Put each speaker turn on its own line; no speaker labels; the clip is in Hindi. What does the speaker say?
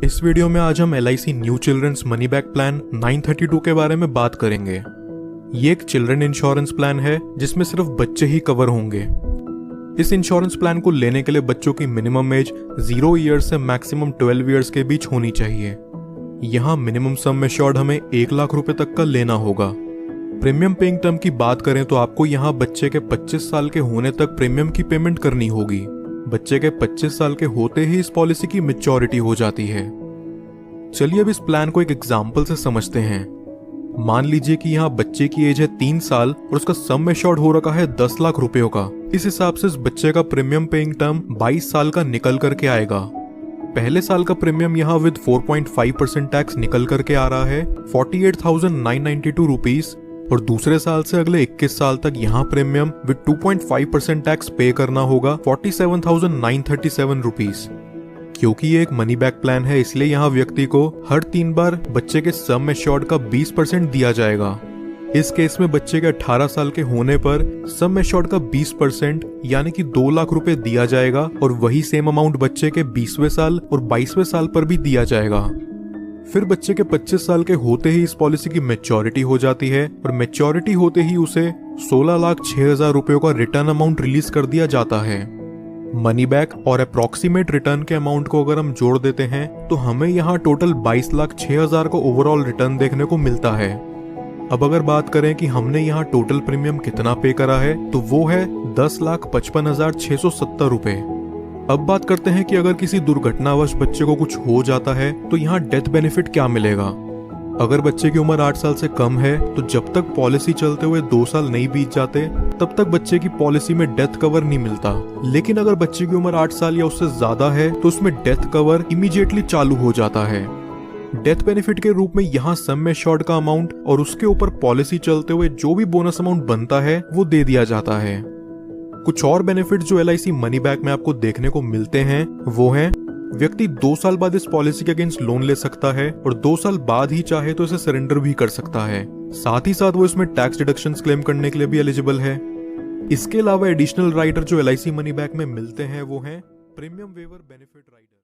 इस वीडियो में आज हम LIC new children's money back plan 932 के बारे में बात करेंगे। ये एक चिल्ड्रन इंश्योरेंस प्लान है जिसमें सिर्फ बच्चे ही कवर होंगे। इस इंश्योरेंस प्लान को लेने के लिए बच्चों की मिनिमम एज 0 ईयर्स से मैक्सिमम 12 ईयर्स के बीच होनी चाहिए। यहाँ मिनिमम सम एश्योर्ड हमें 1 लाख रुपए तक का लेना होगा। प्रीमियम पेइंग टर्म की बात करें तो आपको यहाँ बच्चे के 25 साल के होने तक प्रीमियम की पेमेंट करनी होगी। बच्चे के 25 साल के होते ही इस पॉलिसी की मैच्योरिटी हो जाती है। चलिए अब इस प्लान को एक एग्जाम्पल से समझते हैं। मान लीजिए कि यहाँ बच्चे की एज है 3 साल और उसका सम एश्योर्ड हो रखा है 10 लाख रुपयों का। इस हिसाब से इस बच्चे का प्रीमियम पेइंग टर्म 22 साल का निकल करके आएगा। पहले साल का प्रीमियम यहाँ विद 4.5% टैक्स निकल करके आ रहा है 48,992 रुपीज, और दूसरे साल से अगले 21 साल तक यहाँ प्रीमियम विद 2.5% टैक्स पे करना होगा 47,937 रुपीज। क्योंकि ये एक मनी बैक प्लान है इसलिए यहाँ व्यक्ति को हर 3 बार बच्चे के सम एश्योर्ड का 20% दिया जाएगा। इस केस में बच्चे के 18 साल के होने पर सम एश्योर्ड का 20% यानी कि 2 लाख रुपए दिया जाएगा, और वही सेम अमाउंट बच्चे के 20वें साल और 22वें साल पर भी दिया जाएगा। फिर बच्चे के 25 साल के होते ही इस पॉलिसी की मैच्योरिटी हो जाती है, और मैच्योरिटी होते ही उसे 16,06,000 रुपयों का रिटर्न अमाउंट रिलीज कर दिया जाता है। मनी बैक और अप्रॉक्सीमेट रिटर्न के अमाउंट को अगर हम जोड़ देते हैं तो हमें यहाँ टोटल 22,06,000 का ओवरऑल रिटर्न देखने को मिलता है। अब अगर बात करें कि हमने यहाँ टोटल प्रीमियम कितना पे करा है तो वो है 10,55,670 रुपए। अब बात करते हैं कि अगर किसी दुर्घटनावश बच्चे को कुछ हो जाता है तो यहाँ डेथ बेनिफिट क्या मिलेगा। अगर बच्चे की उम्र 8 साल से कम है तो जब तक पॉलिसी चलते हुए 2 साल नहीं बीत जाते तब तक बच्चे की पॉलिसी में डेथ कवर नहीं मिलता। लेकिन अगर बच्चे की उम्र 8 साल या उससे ज्यादा है तो उसमें डेथ कवर इमीडिएटली चालू हो जाता है। डेथ बेनिफिट के रूप में यहाँ सम एश्योर्ड का अमाउंट और उसके ऊपर पॉलिसी चलते हुए जो भी बोनस अमाउंट बनता है वो दे दिया जाता है। कुछ और बेनिफिट जो LIC मनी बैक में आपको देखने को मिलते हैं वो हैं, व्यक्ति 2 साल बाद इस पॉलिसी के अगेंस्ट लोन ले सकता है और 2 साल बाद ही चाहे तो इसे सरेंडर भी कर सकता है। साथ ही साथ वो इसमें टैक्स डिडक्शंस क्लेम करने के लिए भी एलिजिबल है। इसके अलावा एडिशनल राइटर जो LIC मनी बैक में मिलते हैं वो हैं प्रीमियम वेवर बेनिफिट राइटर।